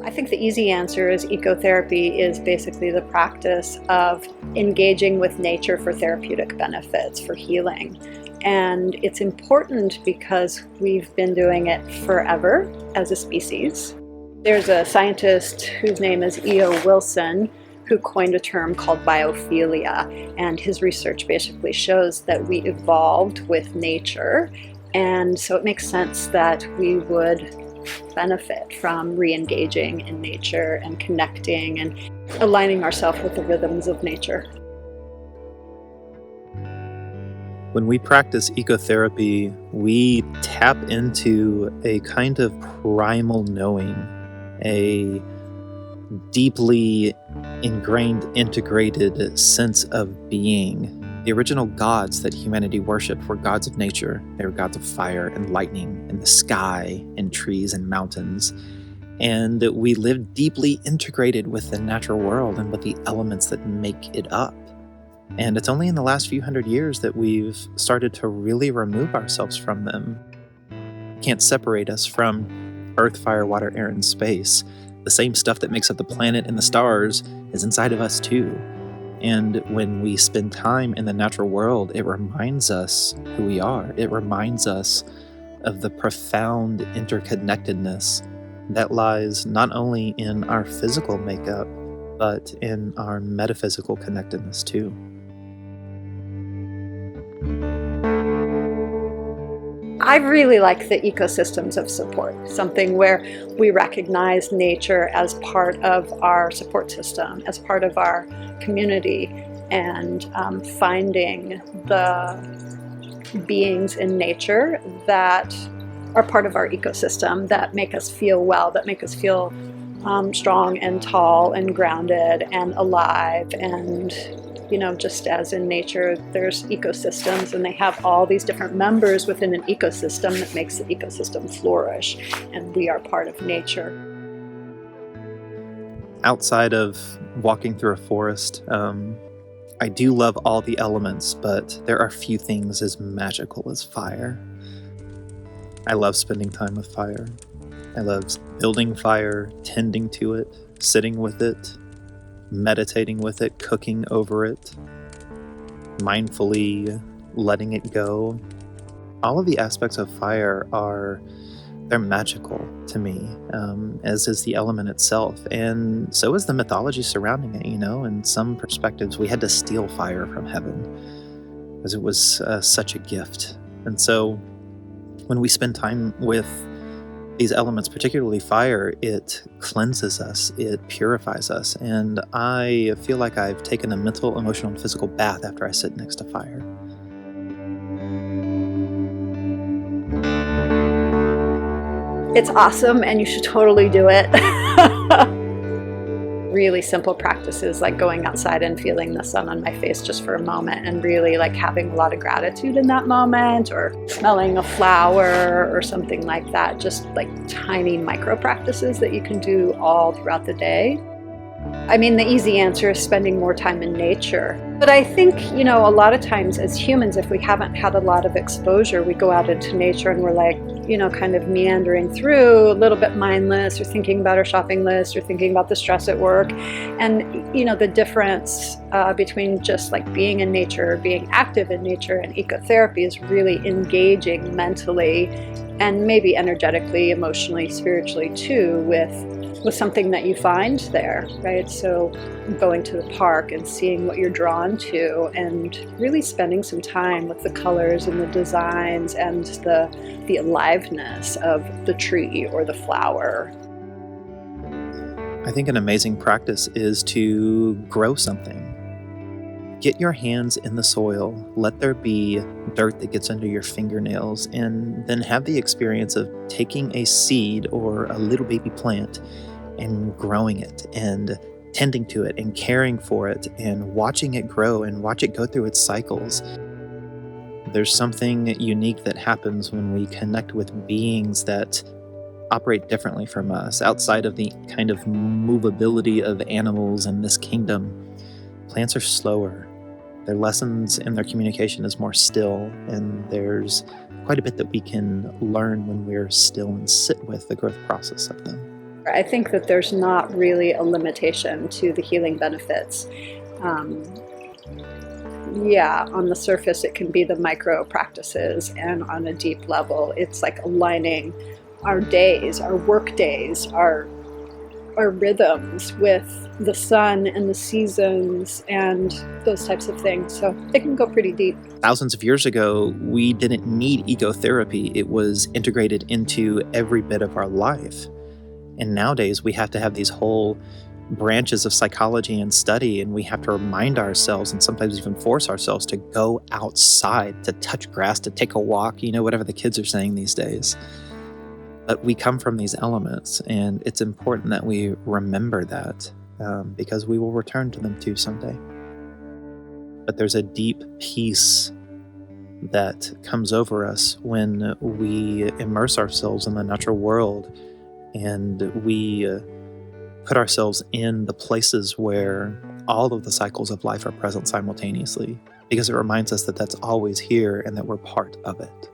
I think the easy answer is ecotherapy is basically the practice of engaging with nature for therapeutic benefits, for healing. And it's important because we've been doing it forever as a species. There's a scientist whose name is E.O. Wilson who coined a term called biophilia, and his research basically shows that we evolved with nature, and so it makes sense that we would benefit from re-engaging in nature and connecting and aligning ourselves with the rhythms of nature. When we practice ecotherapy, we tap into a kind of primal knowing, a deeply ingrained, integrated sense of being. The original gods that humanity worshipped were gods of nature. They were gods of fire and lightning and the sky and trees and mountains. And we live deeply integrated with the natural world and with the elements that make it up. And it's only in the last few hundred years that we've started to really remove ourselves from them. Can't separate us from earth, fire, water, air, and space. The same stuff that makes up the planet and the stars is inside of us too. And when we spend time in the natural world, it reminds us who we are. It reminds us of the profound interconnectedness that lies not only in our physical makeup, but in our metaphysical connectedness too. I really like the ecosystems of support, something where we recognize nature as part of our support system, as part of our community, and finding the beings in nature that are part of our ecosystem, that make us feel well, that make us feel strong and tall and grounded and alive. And just as in nature, there's ecosystems and they have all these different members within an ecosystem that makes the ecosystem flourish, and we are part of nature. Outside of walking through a forest, I do love all the elements, but there are few things as magical as fire. I love spending time with fire. I love building fire, tending to it, sitting with it, meditating with it, cooking over it, mindfully letting it go. All of the aspects of fire they're magical to me, as is the element itself, and so is the mythology surrounding it. In some perspectives, we had to steal fire from heaven because it was such a gift. And so when we spend time with these elements, particularly fire, it cleanses us, it purifies us, and I feel like I've taken a mental, emotional, and physical bath after I sit next to fire. It's awesome, and you should totally do it. Really simple practices like going outside and feeling the sun on my face just for a moment, and really having a lot of gratitude in that moment, or smelling a flower or something like that. Just tiny micro practices that you can do all throughout the day. The easy answer is spending more time in nature. But I think, a lot of times as humans, if we haven't had a lot of exposure, we go out into nature and we're kind of meandering through, a little bit mindless, or thinking about our shopping list, or thinking about the stress at work. And, the difference between just being in nature, being active in nature, and ecotherapy is really engaging mentally and maybe energetically, emotionally, spiritually too, with something that you find there, right? So going to the park and seeing what you're drawn to, and really spending some time with the colors and the designs and the aliveness of the tree or the flower. I think an amazing practice is to grow something. Get your hands in the soil, let there be dirt that gets under your fingernails, and then have the experience of taking a seed or a little baby plant and growing it and tending to it and caring for it and watching it grow and watch it go through its cycles. There's something unique that happens when we connect with beings that operate differently from us, outside of the kind of movability of animals in this kingdom. Plants are slower. Their lessons and their communication is more still, and there's quite a bit that we can learn when we're still and sit with the growth process of them. I think that there's not really a limitation to the healing benefits. Um, yeah, on the surface, it can be the micro practices, and on a deep level, it's like aligning our days, our work days, our rhythms with the sun and the seasons and those types of things. So it can go pretty deep. Thousands of years ago, we didn't need ecotherapy. It was integrated into every bit of our life. And nowadays, we have to have these whole branches of psychology and study, and we have to remind ourselves and sometimes even force ourselves to go outside, to touch grass, to take a walk, whatever the kids are saying these days. But we come from these elements, and it's important that we remember that because we will return to them too someday. But there's a deep peace that comes over us when we immerse ourselves in the natural world and we put ourselves in the places where all of the cycles of life are present simultaneously, because it reminds us that that's always here and that we're part of it.